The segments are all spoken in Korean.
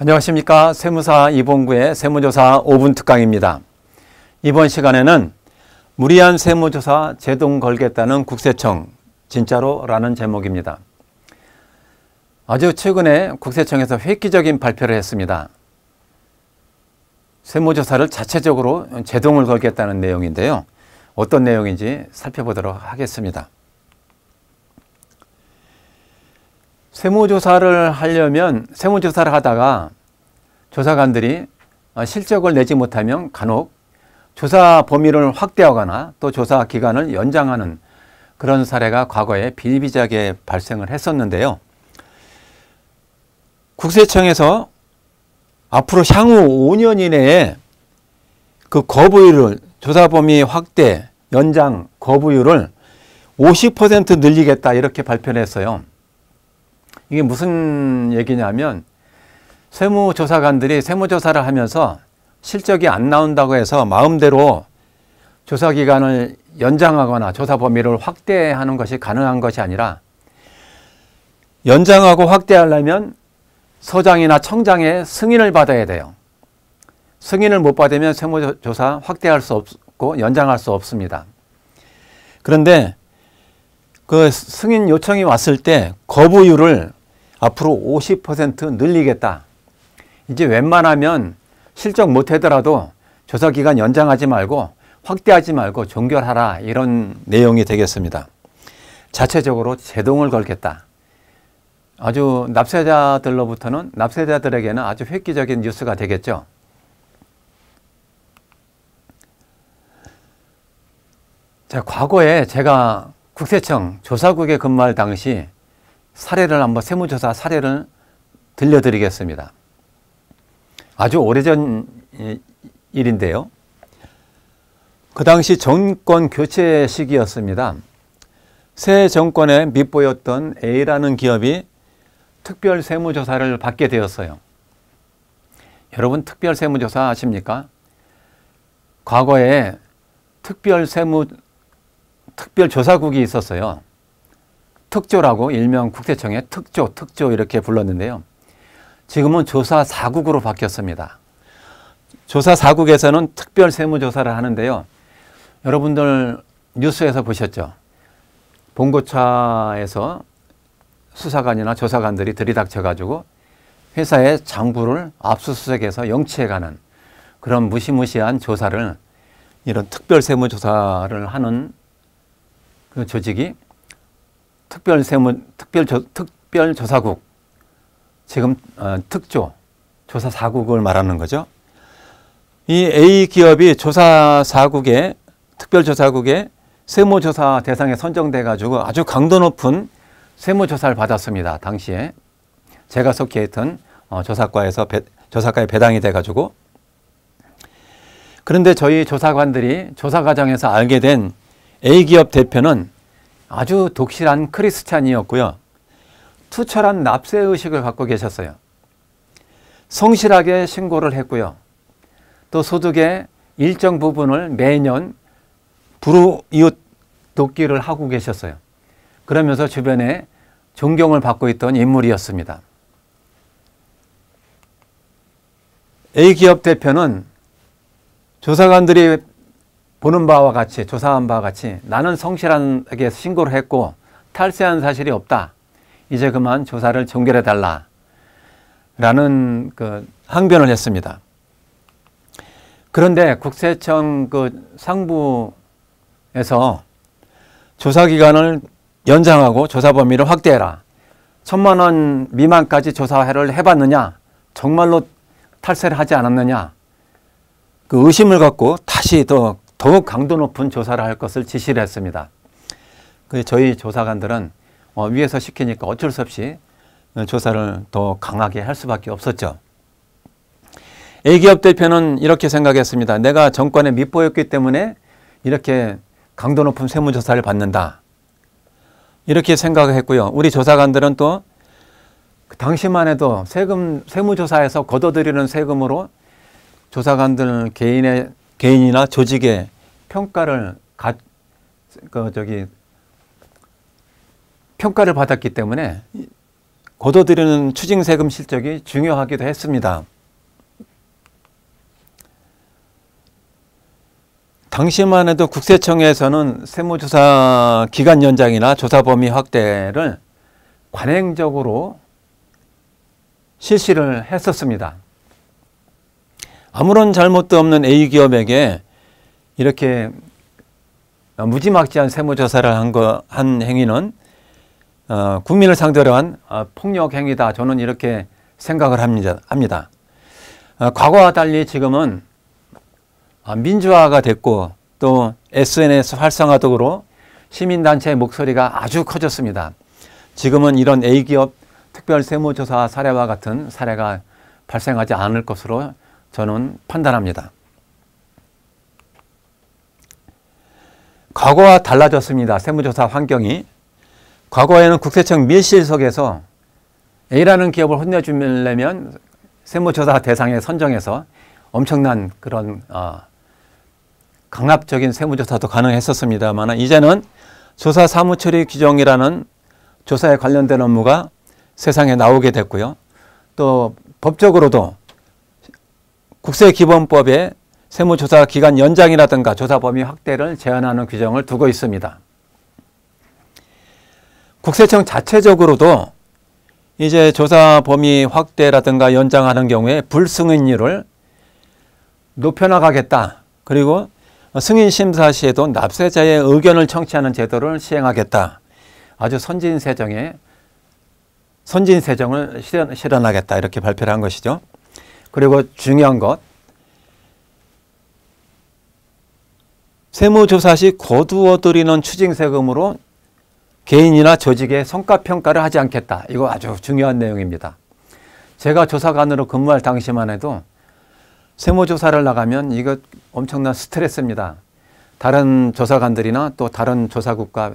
안녕하십니까. 세무사 이봉구의 세무조사 5분 특강입니다. 이번 시간에는 무리한 세무조사 제동 걸겠다는 국세청 진짜로? 라는 제목입니다. 아주 최근에 국세청에서 획기적인 발표를 했습니다. 세무조사를 자체적으로 제동을 걸겠다는 내용인데요. 어떤 내용인지 살펴보도록 하겠습니다. 세무조사를 하려면 세무조사를 하다가 조사관들이 실적을 내지 못하면 간혹 조사 범위를 확대하거나 또 조사 기간을 연장하는 그런 사례가 과거에 비일비재하게 발생을 했었는데요. 국세청에서 앞으로 향후 5년 이내에 그 거부율을 조사 범위 확대, 연장 거부율을 50% 늘리겠다 이렇게 발표를 했어요. 이게 무슨 얘기냐면 세무조사관들이 세무조사를 하면서 실적이 안 나온다고 해서 마음대로 조사기간을 연장하거나 조사 범위를 확대하는 것이 가능한 것이 아니라 연장하고 확대하려면 서장이나 청장의 승인을 받아야 돼요. 승인을 못 받으면 세무조사 확대할 수 없고 연장할 수 없습니다. 그런데 그 승인 요청이 왔을 때 거부율을 앞으로 50% 늘리겠다. 이제 웬만하면 실적 못하더라도 조사기간 연장하지 말고 확대하지 말고 종결하라 이런 내용이 되겠습니다. 자체적으로 제동을 걸겠다. 아주 납세자들에게는 아주 획기적인 뉴스가 되겠죠. 자, 과거에 제가 국세청 조사국에 근무할 당시 사례를 한번 세무조사 사례를 들려드리겠습니다. 아주 오래전 일인데요. 그 당시 정권 교체 시기였습니다. 새 정권에 밑보였던 A라는 기업이 특별 세무조사를 받게 되었어요. 여러분 특별 세무조사 아십니까? 과거에 특별 조사국이 있었어요. 특조라고 일명 국세청의 특조 이렇게 불렀는데요. 지금은 조사사국으로 바뀌었습니다. 조사사국에서는 특별 세무조사를 하는데요. 여러분들 뉴스에서 보셨죠? 봉고차에서 수사관이나 조사관들이 들이닥쳐가지고 회사의 장부를 압수수색해서 영치해가는 그런 무시무시한 조사를 이런 특별 세무조사를 하는 그 조직이 특별조사국, 지금 특조, 조사사국을 말하는 거죠. 이 A 기업이 특별조사국에 세무조사 대상에 선정돼 가지고 아주 강도 높은 세무조사를 받았습니다. 당시에 제가 속해 있던 조사과에 배당이 돼 가지고. 그런데 저희 조사관들이 조사 과정에서 알게 된 A 기업 대표는 아주 독실한 크리스찬이었고요. 투철한 납세의식을 갖고 계셨어요. 성실하게 신고를 했고요. 또 소득의 일정 부분을 매년 불우이웃 돕기를 하고 계셨어요. 그러면서 주변에 존경을 받고 있던 인물이었습니다. A기업 대표는 조사관들이 보는 바와 같이, 조사한 바와 같이 나는 성실하게 신고를 했고 탈세한 사실이 없다. 이제 그만 조사를 종결해달라. 라는 그 항변을 했습니다. 그런데 국세청 그 상부에서 조사기간을 연장하고 조사 범위를 확대해라. 1,000만 원 미만까지 조사를 해봤느냐? 정말로 탈세를 하지 않았느냐? 그 의심을 갖고 다시 더욱 강도 높은 조사를 할 것을 지시를 했습니다. 저희 조사관들은 위에서 시키니까 어쩔 수 없이 조사를 더 강하게 할 수밖에 없었죠. A기업 대표는 이렇게 생각했습니다. 내가 정권에 밑보였기 때문에 이렇게 강도 높은 세무조사를 받는다. 이렇게 생각을 했고요. 우리 조사관들은 또 당시만 해도 세무조사에서 걷어들이는 세금으로 조사관들 개인이나 조직의 평가를 평가를 받았기 때문에 거둬들이는 추징세금 실적이 중요하기도 했습니다. 당시만 해도 국세청에서는 세무조사 기간 연장이나 조사 범위 확대를 관행적으로 실시를 했었습니다. 아무런 잘못도 없는 A기업에게 이렇게 무지막지한 세무조사를 한 행위는 국민을 상대로 한 폭력 행위다. 저는 이렇게 생각을 합니다. 과거와 달리 지금은 민주화가 됐고 또 SNS 활성화 등으로 시민단체의 목소리가 아주 커졌습니다. 지금은 이런 A기업 특별 세무조사 사례와 같은 사례가 발생하지 않을 것으로 저는 판단합니다. 과거와 달라졌습니다. 세무조사 환경이. 과거에는 국세청 밀실석에서 A라는 기업을 혼내주려면 세무조사 대상에 선정해서 엄청난 그런 강압적인 세무조사도 가능했었습니다만 이제는 조사 사무처리 규정이라는 조사에 관련된 업무가 세상에 나오게 됐고요. 또 법적으로도 국세기본법에 세무조사 기간 연장이라든가 조사 범위 확대를 제한하는 규정을 두고 있습니다. 국세청 자체적으로도 이제 조사 범위 확대라든가 연장하는 경우에 불승인율을 높여나가겠다. 그리고 승인 심사 시에도 납세자의 의견을 청취하는 제도를 시행하겠다. 아주 선진세정을 실현하겠다. 이렇게 발표를 한 것이죠. 그리고 중요한 것, 세무조사 시 거두어들이는 추징세금으로 개인이나 조직의 성과평가를 하지 않겠다. 이거 아주 중요한 내용입니다. 제가 조사관으로 근무할 당시만 해도 세무조사를 나가면 이거 엄청난 스트레스입니다. 다른 조사관들이나 또 다른 조사국과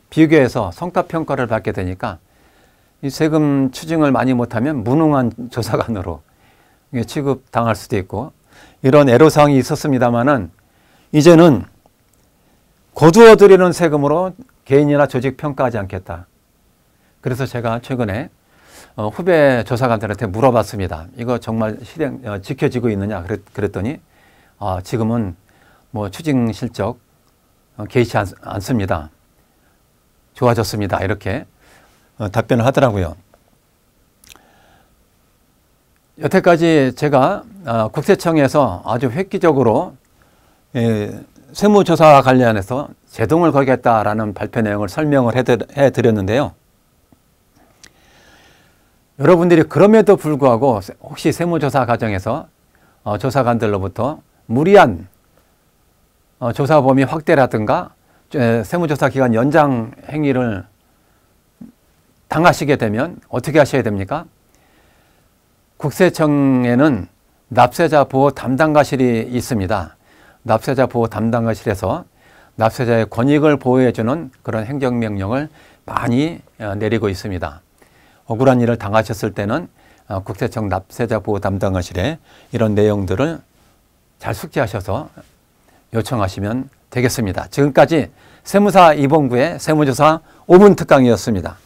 비교해서 성과평가를 받게 되니까 이 세금 추징을 많이 못하면 무능한 조사관으로 취급당할 수도 있고 이런 애로사항이 있었습니다만은 이제는 거두어들이는 세금으로 개인이나 조직 평가하지 않겠다. 그래서 제가 최근에 후배 조사관들한테 물어봤습니다. 이거 정말 지켜지고 있느냐 그랬더니 지금은 뭐 추징 실적 개의치 않습니다. 좋아졌습니다. 이렇게 답변을 하더라고요. 여태까지 제가 국세청에서 아주 획기적으로 세무조사와 관련해서 제동을 걸겠다라는 발표 내용을 설명을 해드렸는데요. 여러분들이 그럼에도 불구하고 혹시 세무조사 과정에서 조사관들로부터 무리한 조사 범위 확대라든가 세무조사 기간 연장 행위를 당하시게 되면 어떻게 하셔야 됩니까? 국세청에는 납세자 보호 담당과실이 있습니다. 납세자 보호 담당과실에서 납세자의 권익을 보호해주는 그런 행정명령을 많이 내리고 있습니다. 억울한 일을 당하셨을 때는 국세청 납세자 보호 담당과실에 이런 내용들을 잘 숙지하셔서 요청하시면 되겠습니다. 지금까지 세무사 이봉구의 세무조사 5분 특강이었습니다.